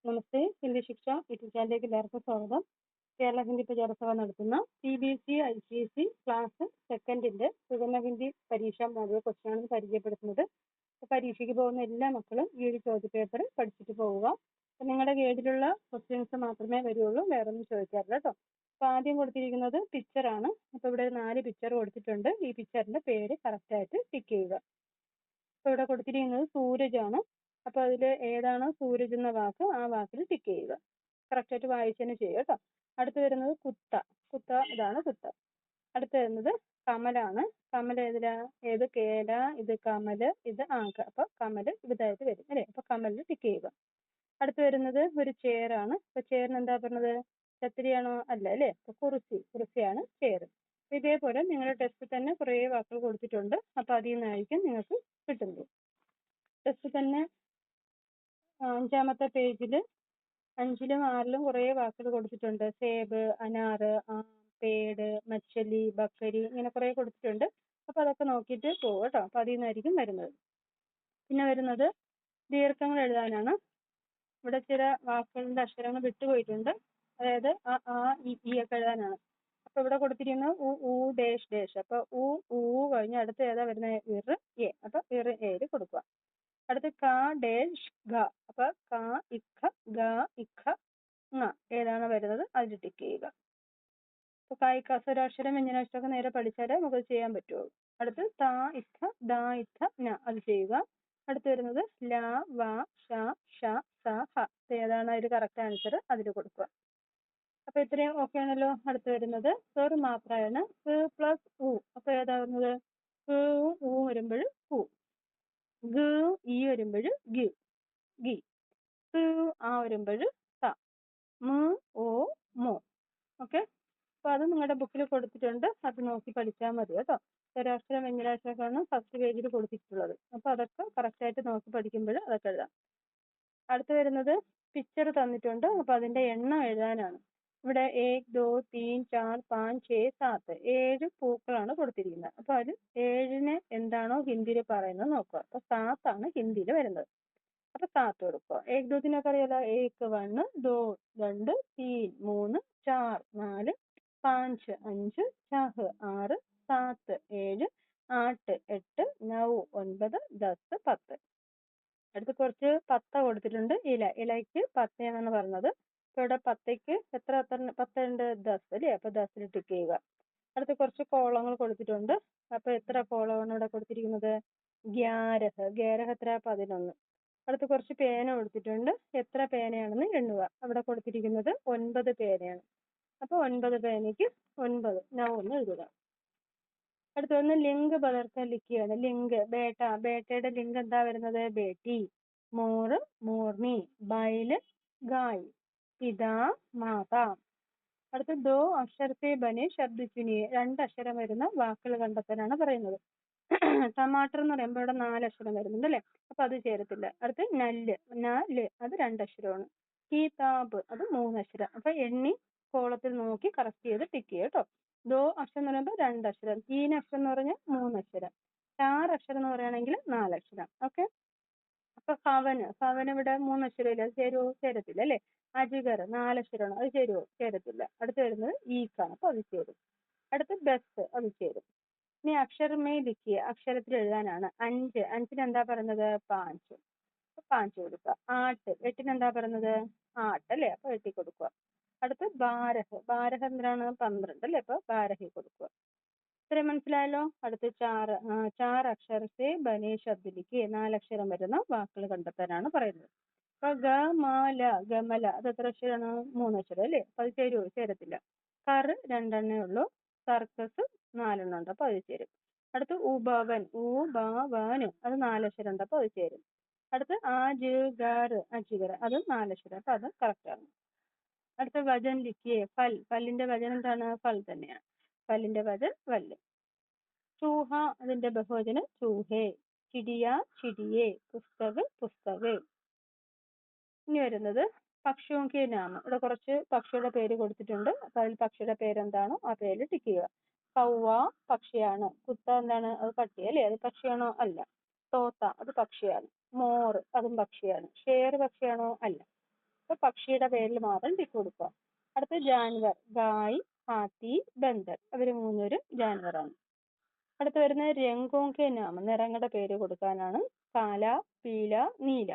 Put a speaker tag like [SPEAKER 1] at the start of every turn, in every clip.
[SPEAKER 1] നമസ്തേ, ഹിന്ദി ശിക്ഷ യൂട്യൂബ് ചാനലിലേക്ക് എല്ലാവർക്കും സ്വാഗതം. കേരള ഹിന്ദി പ്രചാരസഭ നടത്തുന്ന CBSE ICSE ക്ലാസ് സെക്കൻഡിന്റെ സുഗമ ഹിന്ദി പരീക്ഷാ മോഡൽ ക്വസ്റ്റ്യനാണ് പരിചയപ്പെടുത്തുന്നത്. പരീക്ഷയ്ക്ക് പോകുന്ന എല്ലാ മക്കളും ഈ ഒരു ചോദ്യപേപ്പർ പഠിച്ചിട്ട് പോവുക. നിങ്ങളുടെ ഗൈഡിലുള്ള ക്വസ്റ്റ്യൻസ് മാത്രമേ വരുള്ളൂ, വേറെ ഒന്നും ചോദിക്കാറില്ല കേട്ടോ. അപ്പൊ ആദ്യം കൊടുത്തിരിക്കുന്നത് പിക്ചറാണ്. അപ്പൊ ഇവിടെ 4 പിക്ചർ കൊടുത്തിട്ടുണ്ട്. ഈ പിക്ചറിന്റെ പേര് കറക്റ്റ് ആയിട്ട് ടിക്ക് ചെയ്യുക. അപ്പൊ ഇവിടെ കൊടുത്തിരിക്കുന്നത് സൂരജ് ആണ്. അപ്പൊ അതിൽ ഏതാണോ സൂരജ് എന്ന വാക്ക് ആ വാക്കിൽ ടിക്ക് ചെയ്യുക. കറക്റ്റ് ആയിട്ട് വായിച്ചതിന് ചെയ്യുക കേട്ടോ. അടുത്ത് വരുന്നത് കുത്ത. ഇതാണ് കുത്ത. അടുത്ത് വരുന്നത് കമലാണ്. കമൽ ഏത് കേല, ഇത് കമല്, ഇത് ആങ്ക. അപ്പൊ കമല് ഇതായിട്ട് വരും അല്ലെ. അപ്പൊ കമലിൽ ടിക്ക് ചെയ്യുക. അടുത്ത് വരുന്നത് ഒരു ചെയറാണ്. അപ്പൊ ചെയറിന് എന്താ പറഞ്ഞത്? ചത്തിരിയാണോ? അല്ല അല്ലെ. അപ്പൊ കുറിച്ചിയാണ് ചെയർ. ഇതേപോലെ നിങ്ങളുടെ ടെസ്റ്റിൽ തന്നെ കുറേ വാക്കുകൾ കൊടുത്തിട്ടുണ്ട്. അപ്പൊ അതിൽ നിന്നായിരിക്കും നിങ്ങൾക്ക് കിട്ടുന്നത്. ടെസ്റ്റ് തന്നെ 5-ാമത്തെ പേജിൽ 5-ലും 6-ലും കുറേ വാക്കുകൾ കൊടുത്തിട്ടുണ്ട്. സേബ്, അനാറ്, പേട്, മച്ചലി, ബക്കരി, ഇങ്ങനെ കുറേ കൊടുത്തിട്ടുണ്ട്. അപ്പൊ അതൊക്കെ നോക്കിയിട്ട് പോകും കേട്ടോ. അപ്പൊ അതിൽ നിന്നായിരിക്കും വരുന്നത്. പിന്നെ വരുന്നത് ദീർഘങ്ങൾ എഴുതാനാണ്. ഇവിടെ ചില വാക്കുകളുടെ അക്ഷരങ്ങൾ വിട്ടുപോയിട്ടുണ്ട്. അതായത് ആ ഈ ഒക്കെ എഴുതാനാണ്. അപ്പൊ ഇവിടെ കൊടുത്തിരിക്കുന്നത് ഉ ഡേഷ് ഡേഷ്. അപ്പൊ ഊ കഴിഞ്ഞ് അടുത്ത് ഏതാ വരുന്നത്? ഇർ എ. അപ്പൊ ഇർ ഏര് കൊടുക്കുക. അടുത്ത് ക ഡേഷ് ഘ. അപ്പൊ ക ഇഖ ഗ ഇഖ ങ ഏതാണ് വരുന്നത് അതിൽ ടിക്ക് ചെയ്യുക. അപ്പൊ കായിക സ്വരാക്ഷരം വ്യഞ്ജനാക്ഷരമൊക്കെ നേരെ പഠിച്ചാലേ നമുക്ക് ചെയ്യാൻ പറ്റുള്ളൂ. അടുത്ത് ത ഇഖ ദ ഇഖ ന അത് ചെയ്യുക. അടുത്ത് വരുന്നത് ല വ ഷ ഷ സ ഹ ഏതാണ് അതിൽ കറക്റ്റ് ആൻസർ അതിൽ കൊടുക്കുക. അപ്പൊ ഇത്രയും ഓക്കെ ആണല്ലോ. അടുത്ത് വരുന്നത് ഒരു മാത്രമാണ് പ്ലസ് ഉ. അപ്പൊ ഏതാ വരുന്നത്? ഉ വരുമ്പോൾ ഉ. ഗ ഈ വരുമ്പോൾ ഗി ഗി. ആ വരുമ്പോൾ ത. ഓ മോ. ഓക്കെ. അപ്പൊ അത് നിങ്ങളുടെ ബുക്കിൽ കൊടുത്തിട്ടുണ്ട്. അത് നോക്കി പഠിച്ചാൽ മതി കേട്ടോ. സ്വരാക്ഷരം വ്യഞ്ജനാക്ഷരമൊക്കെയാണ് ഫസ്റ്റ് പേജിൽ കൊടുത്തിട്ടുള്ളത്. അപ്പൊ അതൊക്കെ കറക്റ്റ് ആയിട്ട് നോക്കി പഠിക്കുമ്പോൾ അതൊക്കെ എഴുതാം. അടുത്ത് വരുന്നത് പിക്ചർ തന്നിട്ടുണ്ട്. അപ്പൊ അതിന്റെ എണ്ണം എഴുതാനാണ്. ഇവിടെ 1 2 3 4 5 6 7 7 പൂക്കളാണ് കൊടുത്തിരിക്കുന്നത്. അപ്പൊ അതിൽ 7-ന് എന്താണോ ഹിന്ദിയിൽ പറയുന്നത് നോക്കുക. അപ്പൊ 7 ആണ് ഹിന്ദിയിൽ വരുന്നത്. അപ്പൊ 7 കൊടുക്കുക. 1 2 3 അറിയാലോ. 1 1 2 2 3 3 4 4 5 5 6 6 7 7 8 8 9 9 10 10. അടുത്ത് കുറച്ച് പത്ത കൊടുത്തിട്ടുണ്ട്. ഇലയ്ക്ക് 10 എന്നാണ് പറഞ്ഞത്. അപ്പൊ ഇവിടെ പത്തയ്ക്ക് എത്ര 10 ഉണ്ട്? 10 അല്ലേ. അപ്പൊ 10-ൽ ടിക്ക് ചെയ്യുക. അടുത്ത് കുറച്ച് കോളങ്ങൾ കൊടുത്തിട്ടുണ്ട്. അപ്പൊ എത്ര കോളമാണ് ഇവിടെ കൊടുത്തിരിക്കുന്നത്? 11. 11 എത്ര? 11. അടുത്ത് കുറച്ച് പേന കൊടുത്തിട്ടുണ്ട്. എത്ര പേനയാണെന്ന് എണ്ണുക. അവിടെ കൊടുത്തിരിക്കുന്നത് 9 പേനയാണ്. അപ്പൊ 9 പേനയ്ക്ക് 9 എന്ന് എഴുതുക. അടുത്ത് വന്ന് ലിംഗ് ബദർക്ക ലിഖിയാണ്. ലിംഗ് ബേട്ടയുടെ ലിംഗ് എന്താ വരുന്നത്? ബേട്ടി. മോറ് മോർണി. ബൈല് ഗായ്. പിതാ മാതാ. അടുത്ത് ദോ അക്ഷരത്തെ ബനെ ശബ്ദ ചുനിയെ. 2 അക്ഷരം വരുന്ന വാക്കുകൾ കണ്ടെത്താനാണ് പറയുന്നത്. ടമാട്ടർ എന്ന് പറയുമ്പോൾ ഇവിടെ 4 അക്ഷരം വരുന്നുണ്ട് അല്ലെ. അപ്പൊ അത് ചേരത്തില്ല. അടുത്ത് നല്ല് അത് 2 അക്ഷരമാണ്. കിതാബ് അത് 3 അക്ഷരം. അപ്പൊ എണ്ണി കോളത്തിൽ നോക്കി കറക്റ്റ് ചെയ്ത് ടിക്ക് ചെയ്യുക കേട്ടോ. ദോ അക്ഷരം എന്ന് പറയുമ്പോൾ 2 അക്ഷരം. 3 അക്ഷരം എന്ന് പറഞ്ഞാൽ 3 അക്ഷരം. 4 അക്ഷരം എന്ന് പറയുകയാണെങ്കിൽ 4 അക്ഷരം. ഓക്കെ. അപ്പൊ ഭവന് ഇവിടെ 3 അക്ഷരമില്ല. അത് ചേരുവോ? ചേരത്തില്ല അല്ലെ. അജിഗർ 4 അക്ഷരമാണ്. അത് ചേരുവോ? ചേരത്തില്ല. അടുത്ത് വരുന്നത് ഈക്കാണ്. അപ്പൊ അത് ചേരും. അടുത്ത് ബസ് അത് ചേരും. ഇനി അക്ഷരമേ ലിഖിയ അക്ഷരത്തിൽ എഴുതാനാണ്. 5 5-ന് എന്താ പറയുന്നത്? 5. 5 കൊടുക്കുക. 8 8-ന് എന്താ പറയുന്നത്? 8 അല്ലെ. അപ്പൊ 8 കൊടുക്കുക. അടുത്ത് ബാരഹ് എന്താണ്? 12 അല്ലെ. അപ്പൊ ബാരഹി കൊടുക്കുക. ഇത്രയും മനസ്സിലായല്ലോ. അടുത്ത് ചാർ അക്ഷരത്തെ ബനെ ശബ്ദിലേക്ക് 4 അക്ഷരം വരുന്ന വാക്കുകൾ കണ്ടെത്താനാണ് പറയുന്നത്. അപ്പൊ ഗമല അത് എത്ര അക്ഷരമാണ്? 3 അക്ഷരം അല്ലെ. അപ്പൊ അത് ചേരുവോ? ചേരത്തില്ല. കർ 2 എണ്ണേ ഉള്ളൂ. സർക്കസ് 4 എണ്ണം ഉണ്ട്. അപ്പൊ അത് ചേരും. അടുത്ത് ഉപവൻ അത് 4 അക്ഷരം ഉണ്ട്. അപ്പൊ അത് ചേരും. അടുത്ത് അജിഗർ അത് 4 അക്ഷരം. അപ്പൊ അത് കറക്റ്റ് ആണ്. അടുത്ത വചൻ ലിഖിയെ ഫല്ലിന്റെ വചനം എന്താണ്? ഫൽ തന്നെയാണ്. ഫല്ലിന്റെ വചൻ വല്ല്. ചൂഹ അതിന്റെ ബഹുവചനം ചൂഹേ. ചിടിയ ചിടിയെ. പുസ്തക്. ഇനി വരുന്നത് പക്ഷിയോങ്കി നാമം. ഇവിടെ കുറച്ച് പക്ഷിയുടെ പേര് കൊടുത്തിട്ടുണ്ട്. അപ്പൊ അതിൽ പക്ഷിയുടെ പേരെന്താണോ ആ പേര് ടിക്ക് ചെയ്യുക. കൗവ പക്ഷിയാണ്. കുത്ത എന്താണ്? അത് പട്ടി അല്ലേ. അത് പക്ഷിയാണോ? അല്ല. തോത്ത അത് പക്ഷിയാണ്. മോർ അതും പക്ഷിയാണ്. ഷേർ പക്ഷിയാണോ? അല്ല. അപ്പോൾ പക്ഷിയുടെ പേരിൽ മാത്രം ടിക്ക് കൊടുക്കുക. അടുത്ത ജാൻവർ, ഗായ്, ഹാത്തി, ബന്ദർ. അവർ മൂന്നുപേരും ജാൻവറാണ്. അടുത്ത് വരുന്നത് രംഗോങ്കെ നാമ, നിറങ്ങളുടെ പേര് കൊടുക്കാനാണ്. കാല, പീല, നീല.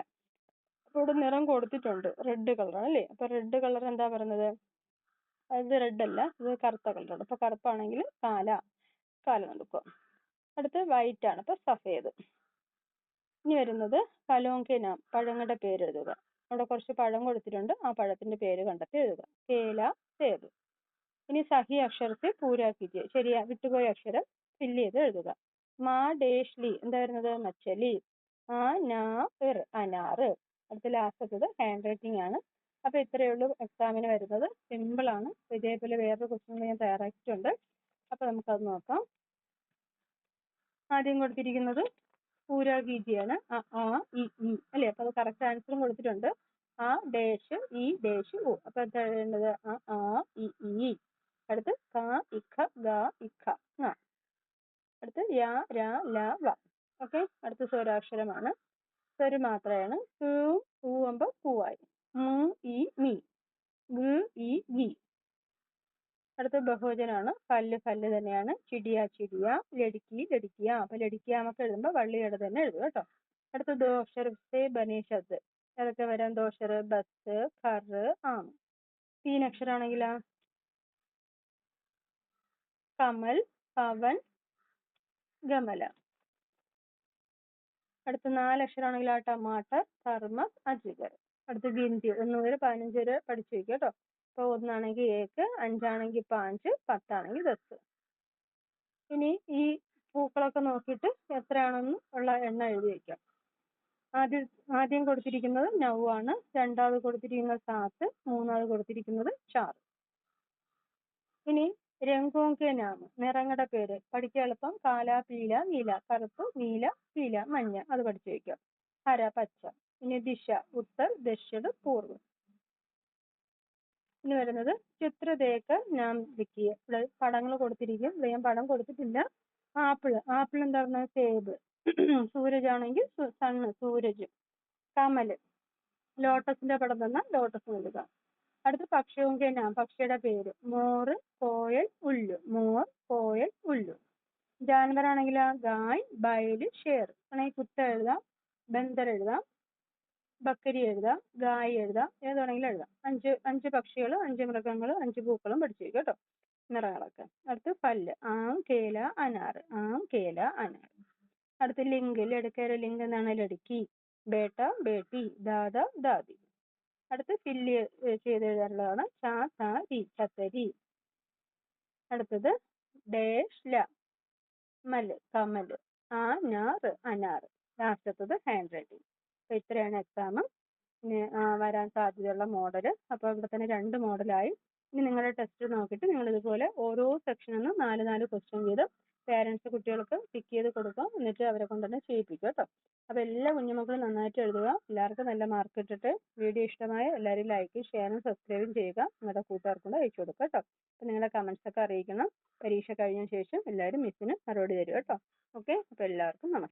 [SPEAKER 1] അപ്പോൾ ഇവിടെ നിറം കൊടുത്തിട്ടുണ്ട്, റെഡ് കളർ അല്ലേ. അപ്പോൾ റെഡ് കളർ എന്താ പറയുന്നത്? അത് റെഡ് അല്ല, ഇത് കറുത്ത കളറാണ്. അപ്പോൾ കറുപ്പാണെങ്കിൽ കാല കൊടുക്കുക. അടുത്ത് വൈറ്റ് ആണ്, അപ്പോൾ സഫേദ്. ഇനി വരുന്നത് ഫലോങ്കെ നാം, പഴങ്ങളുടെ പേര് എഴുതുക. അവിടെ കുറച്ച് പഴം കൊടുത്തിട്ടുണ്ട്, ആ പഴത്തിന്റെ പേര് കണ്ടെത്തി എഴുതുക. കേല, സേബ്. ഇനി സഹി അക്ഷരത്തെ പൂരാ കീജിയെ, ശരിയാ വിട്ടുപോയ അക്ഷരം ഫില്ല് ചെയ്ത് എഴുതുക. മാ ഡേഷ് ലി, എന്താ വരുന്നത്? മച്ചലി. ആ നാ ഇർ, അനാറ്. അടുത്ത ലാസ്റ്റത്തത് ഹാൻഡ് റൈറ്റിംഗ് ആണ്. അപ്പോൾ ഇത്രയേ ഉള്ളൂ എക്സാമിന് വരുന്നത്. സിമ്പിൾ ആണ്. ഇതേപോലെ വേറൊരു ക്വസ്റ്റ്യൻ ഞാൻ തയ്യാറാക്കിയിട്ടുണ്ട്. അപ്പോൾ നമുക്കത് നോക്കാം. ആദ്യം കൊടുത്തിരിക്കുന്നത് പൂരാ കീജിയാണ്. ആ ഇ ഈ അല്ലേ. അപ്പോൾ അത് കറക്റ്റ് ആൻസറും കൊടുത്തിട്ടുണ്ട്. ആ ഡേഷ് ഈ ഡേഷ് ഉ. അപ്പോൾ എന്താ എഴുതേണ്ടത്? ആ ഇ ഈ. അടുത്ത് ക ഇഖ ഗ ഇഖ ങ. അടുത്ത് യ ര ല വ. ഓക്കെ. അടുത്ത സ്വരാക്ഷരമാണ്, സ്വരു മാത്രയാണ്. കു ഊ ആകുമ്പോൾ പൂവായി. മു ഈ മീ. ഗു ഈ ഗി. അടുത്ത ബഹുവചനാണ്. പല്ല് തന്നെയാണ്. ചിടിയ ചിടിയ, ലടുക്കി ലടുക്കിയ. അപ്പൊ ലടുക്കിയാമൊക്കെ എഴുതുമ്പോൾ വള്ളിയുടെ തന്നെ എഴുതുക കേട്ടോ. അടുത്ത ദോഷർ ബനേ ശബ്ദ്. ഏതൊക്കെ വരാം? ദോഷർ, ബസ്, ഖർ, ആം. 3 അക്ഷരാണെങ്കിലാ കമൽ, പവൻ, ഗമല. അടുത്ത 4 അക്ഷരാണെങ്കിൽ ടമാട്ടർ, തർമസ്, അജിഗർ. അടുത്ത ഗിൻതി 1 മുതൽ 15 വരെ പഠിച്ചു വയ്ക്കുക കേട്ടോ. അപ്പോൾ 1 ആണെങ്കിൽ 1, 5 ആണെങ്കിൽ 5, 10 ആണെങ്കിൽ 10. ഇനി ഈ പൂക്കളൊക്കെ നോക്കിയിട്ട് എത്രയാണെന്ന് ഉള്ള എണ്ണം എഴുതി വയ്ക്കാം. ആദ്യം കൊടുത്തിരിക്കുന്നത് നൗവാണ്, രണ്ടാമത് കൊടുത്തിരിക്കുന്നത് സാത്ത്, മൂന്നാമത് കൊടുത്തിരിക്കുന്നത് ചാർ. ഇനി രംഗോങ്കെ നാമ്, നിറങ്ങളുടെ പേര് പഠിക്കാൻ എളുപ്പം. കാല, പീല, നീല. കറുപ്പ്, നീല, പീല, മഞ്ഞ. അത് പഠിച്ചു വയ്ക്കാം. ഹര, പച്ച. ഇനി ദിശ, ഉത്തർ, ദക്ഷിണ, പൂർവ്വം. ഇനി വരുന്നത് ചിത്രരേഖ നാം ലിഖിയെ. ഇവിടെ പടങ്ങൾ കൊടുത്തിരിക്കും. ഇവിടെ ഞാൻ പടം കൊടുത്തിട്ടില്ല. ആപ്പിൾ എന്താ പറഞ്ഞത്? സേബ്. സൂരജ് ആണെങ്കിൽ സണ്ണ്, സൂരജ്. കമല്, ലോട്ടസിന്റെ പടം തന്നാൽ ലോട്ടസ് എഴുതുക. അടുത്ത പക്ഷിയോങ്കെ നാം, പക്ഷിയുടെ പേര്. മോർ, കോയൽ, ഉല്ലു. മോർ, കോയൽ, ഉല്ലു. ജാൻവർ ആണെങ്കിൽ ഗായ്, ബൈൽ, ഷേർ. ആണെങ്കിൽ കുത്ത എഴുതാം, ബന്ദർ എഴുതാം, ബക്കരി എഴുതാം, ഗായ് എഴുതാം, ഏതാണെങ്കിലും എഴുതാം. 5 പക്ഷികൾ, 5 മൃഗങ്ങൾ, 5 പൂക്കളും പഠിച്ചു വയ്ക്കും കേട്ടോ, നിറങ്ങളൊക്കെ. അടുത്ത് പല്ല്. ആം, കേല, അനാറ്. ആം, കേല, അനാറ്. അടുത്ത് ലിംഗ്, ലടുക്കേരെ ലിംഗ് എന്നാണ് ലടുക്കി. ബേട്ട, ബേട്ടി, ദാദ, ദാദി. അടുത്ത് ഫില്ല് ചെയ്ത് എഴുതാനുള്ളതാണ്. ചാ, താ, രി, ചത്തരി. അടുത്തത് ഡേഷ്, ല, മല്, കമല്. ആ, നാറ്, അനാറ്. ലാസ്റ്റത്തത് ഹാൻഡ് റൈറ്റിംഗ്. അപ്പോൾ ഇത്രയാണ് എക്സാം വരാൻ സാധ്യതയുള്ള മോഡൽ. അപ്പോൾ ഇവിടെ തന്നെ 2 മോഡലായി. ഇനി നിങ്ങളുടെ ടെസ്റ്റ് നോക്കിയിട്ട് നിങ്ങൾ ഇതുപോലെ ഓരോ സെക്ഷനിൽ നിന്നും 4 ക്വസ്റ്റ്യൻ ചെയ്ത് പേരൻസ് കുട്ടികൾക്ക് ടിക്ക് ചെയ്ത് കൊടുക്കാം. എന്നിട്ട് അവരെ കൊണ്ട് തന്നെ ചെയ്യിപ്പിക്കുക കേട്ടോ. അപ്പോൾ എല്ലാ കുഞ്ഞുമക്കളും നന്നായിട്ട് എഴുതുക. എല്ലാവർക്കും നല്ല മാർക്ക് ഇട്ടിട്ട് വീഡിയോ ഇഷ്ടമായ എല്ലാവരും ലൈക്കും ഷെയറും സബ്സ്ക്രൈബും ചെയ്യുക. നിങ്ങളുടെ കൂട്ടുകാർക്കൊണ്ട് അയച്ചു കൊടുക്കുക കേട്ടോ. അപ്പോൾ നിങ്ങളുടെ കമൻസ് ഒക്കെ അറിയിക്കണം. പരീക്ഷ കഴിഞ്ഞ ശേഷം എല്ലാവരും മിസ്സിന് മറുപടി തരും കേട്ടോ. ഓക്കെ. അപ്പോൾ എല്ലാവർക്കും നമസ്കാരം.